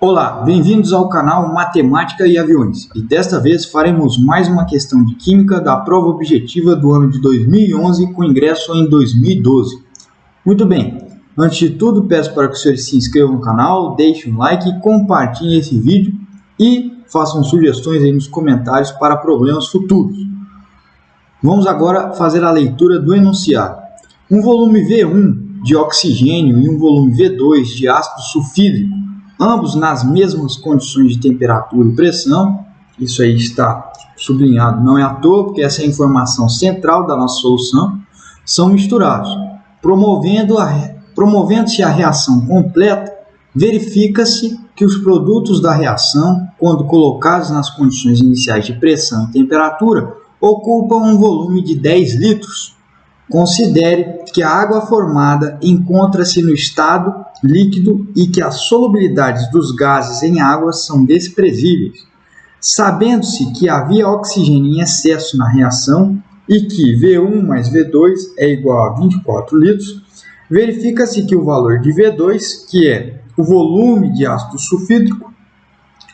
Olá, bem-vindos ao canal Matemática e Aviões, e desta vez faremos mais uma questão de Química da prova objetiva do ano de 2011 com ingresso em 2012. Muito bem, antes de tudo peço para que os senhores se inscrevam no canal, deixem um like, compartilhem esse vídeo e façam sugestões aí nos comentários para problemas futuros. Vamos agora fazer a leitura do enunciado. Um volume V1 de oxigênio e um volume V2 de ácido sulfídrico, ambos nas mesmas condições de temperatura e pressão. Isso aí está sublinhado, não é à toa, porque essa é a informação central da nossa solução. São misturados. Promovendo-se a reação completa, verifica-se que os produtos da reação, quando colocados nas condições iniciais de pressão e temperatura, ocupam um volume de 10 litros. Considere que a água formada encontra-se no estado líquido e que as solubilidades dos gases em água são desprezíveis. Sabendo-se que havia oxigênio em excesso na reação e que V1 mais V2 é igual a 24 litros, verifica-se que o valor de V2, que é o volume de ácido sulfídrico,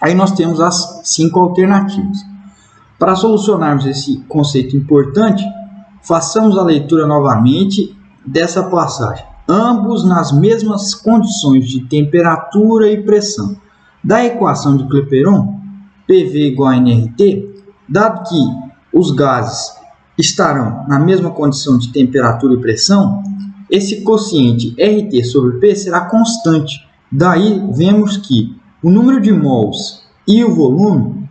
aí nós temos as 5 alternativas. Para solucionarmos esse conceito importante, façamos a leitura novamente dessa passagem. Ambos nas mesmas condições de temperatura e pressão. Da equação de Clapeyron, PV igual a nRT, dado que os gases estarão na mesma condição de temperatura e pressão, esse quociente RT sobre P será constante. Daí vemos que o número de mols e o volume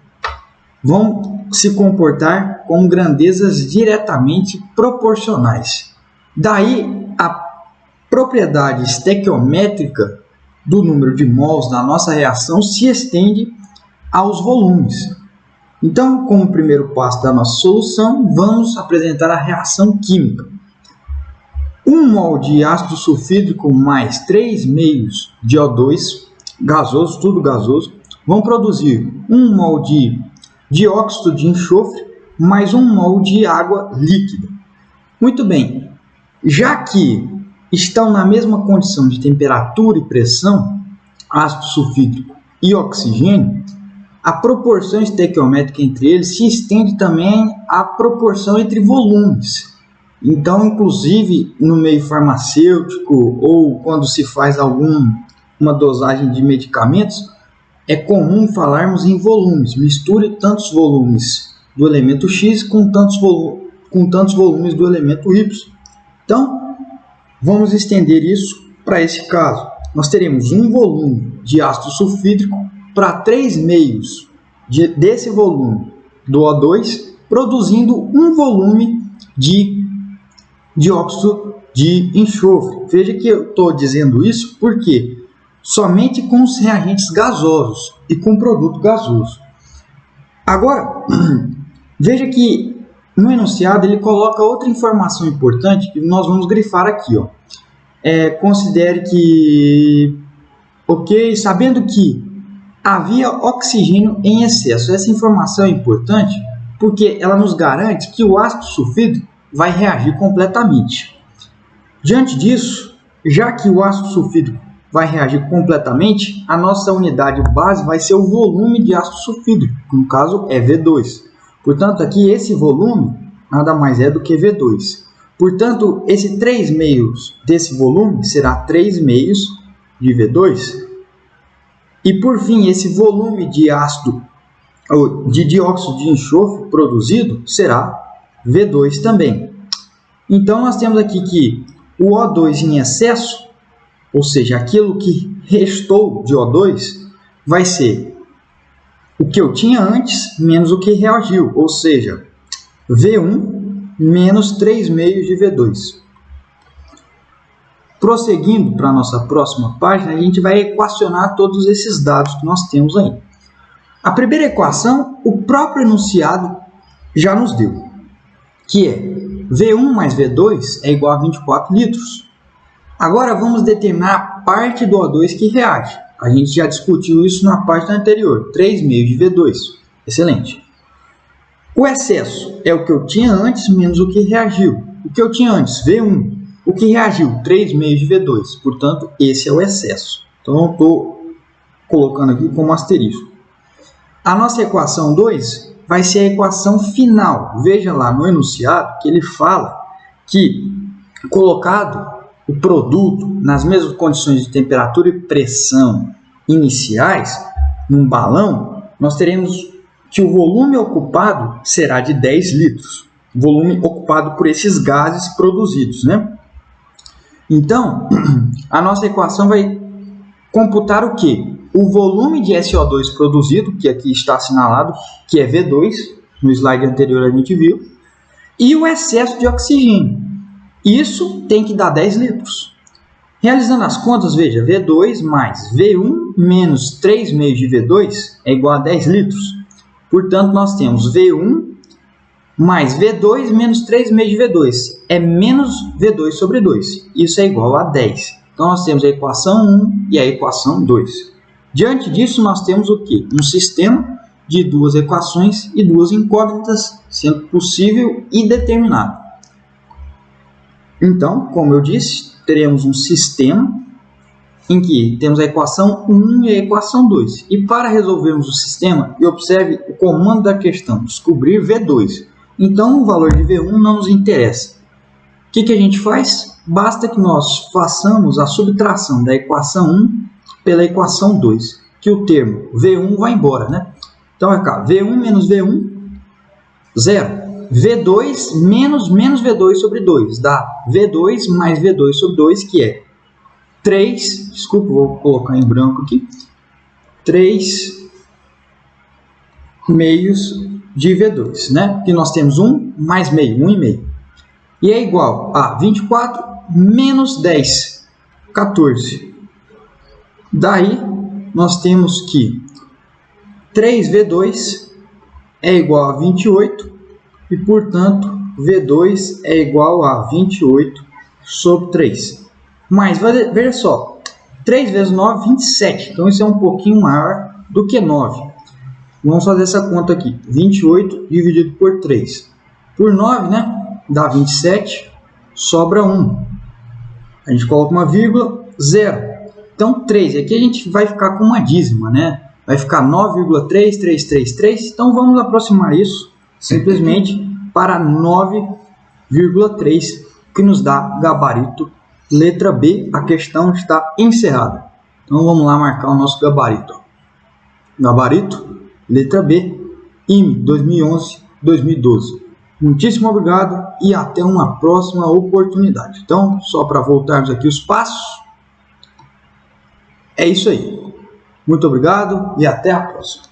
vão se comportar com grandezas diretamente proporcionais. Daí a propriedade estequiométrica do número de mols na nossa reação se estende aos volumes. Então, como primeiro passo da nossa solução, vamos apresentar a reação química. 1 mol de ácido sulfídrico mais 3 meios de O2, gasoso, tudo gasoso, vão produzir 1 mol de dióxido de enxofre mais 1 mol de água líquida. Muito bem, já que estão na mesma condição de temperatura e pressão, ácido sulfídrico e oxigênio, a proporção estequiométrica entre eles se estende também à proporção entre volumes. Então, inclusive, no meio farmacêutico ou quando se faz uma dosagem de medicamentos, é comum falarmos em volumes. Misture tantos volumes do elemento X com tantos volumes do elemento Y. Então, vamos estender isso para esse caso. Nós teremos um volume de ácido sulfídrico para 3 meios desse volume do O2, produzindo um volume de dióxido de enxofre. Veja que eu estou dizendo isso porque somente com os reagentes gasosos e com produto gasoso. Agora, veja que no enunciado ele coloca outra informação importante que nós vamos grifar aqui. Considere que, sabendo que havia oxigênio em excesso. Essa informação é importante porque ela nos garante que o ácido sulfídrico vai reagir completamente. Diante disso, já que o ácido sulfídrico vai reagir completamente, a nossa unidade base vai ser o volume de ácido sulfídrico, que no caso é V2. Portanto, aqui esse volume nada mais é do que V2. Portanto, esse 3 meios desse volume será 3 meios de V2. E por fim, esse volume de ácido ou de dióxido de enxofre produzido será V2 também. Então, nós temos aqui que o O2 em excesso, ou seja, aquilo que restou de O2, vai ser o que eu tinha antes menos o que reagiu, ou seja, V1 menos 3 meios de V2. Prosseguindo para a nossa próxima página, a gente vai equacionar todos esses dados que nós temos aí. A primeira equação, o próprio enunciado já nos deu, que é V1 mais V2 é igual a 24 litros. Agora vamos determinar a parte do O2 que reage. A gente já discutiu isso na parte anterior, 3 meios de V2. Excelente. O excesso é o que eu tinha antes menos o que reagiu. O que eu tinha antes, V1. O que reagiu, 3 meios de V2. Portanto, esse é o excesso. Então, eu estou colocando aqui como asterisco. A nossa equação 2 vai ser a equação final. Veja lá no enunciado que ele fala que, colocado o produto nas mesmas condições de temperatura e pressão iniciais, num balão, nós teremos que o volume ocupado será de 10 litros. Volume ocupado por esses gases produzidos, né? Então, a nossa equação vai computar o quê? O volume de SO2 produzido, que aqui está assinalado, que é V2, no slide anterior a gente viu, e o excesso de oxigênio. Isso tem que dar 10 litros. Realizando as contas, veja, V2 mais V1 menos 3 meios de V2 é igual a 10 litros. Portanto, nós temos V1 mais V2 menos 3 meios de V2. É menos V2 sobre 2. Isso é igual a 10. Então, nós temos a equação 1 e a equação 2. Diante disso, nós temos o quê? Um sistema de duas equações e duas incógnitas, sendo possível e determinado. Então, como eu disse, teremos um sistema em que temos a equação 1 e a equação 2. E para resolvermos o sistema, observe o comando da questão, descobrir V2. Então, o valor de V1 não nos interessa. O que a gente faz? Basta que nós façamos a subtração da equação 1 pela equação 2, que o termo V1 vai embora, né? Então, é cá, V1 menos V1, 0. V2 menos V2 sobre 2, dá V2 mais V2 sobre 2, que é 3, desculpa, vou colocar em branco aqui, 3 meios de V2, né? Que nós temos 1 mais meio, 1,5. E é igual a 24 menos 10, 14. Daí, nós temos que 3V2 é igual a 28 e, portanto, V2 é igual a 28 sobre 3. Mas, veja só, 3 vezes 9, 27. Então, isso é um pouquinho maior do que 9. Vamos fazer essa conta aqui. 28 dividido por 3. Por 9, né? Dá 27, sobra 1. A gente coloca uma vírgula, 0. Então, 3. Aqui a gente vai ficar com uma dízima, né? Vai ficar 9,3333. Então, vamos aproximar isso simplesmente para 9,3, que nos dá gabarito letra B. A questão está encerrada. Então, vamos lá marcar o nosso gabarito. Gabarito, letra B, IME 2011-2012. Muitíssimo obrigado e até uma próxima oportunidade. Então, só para voltarmos aqui os passos, é isso aí. Muito obrigado e até a próxima.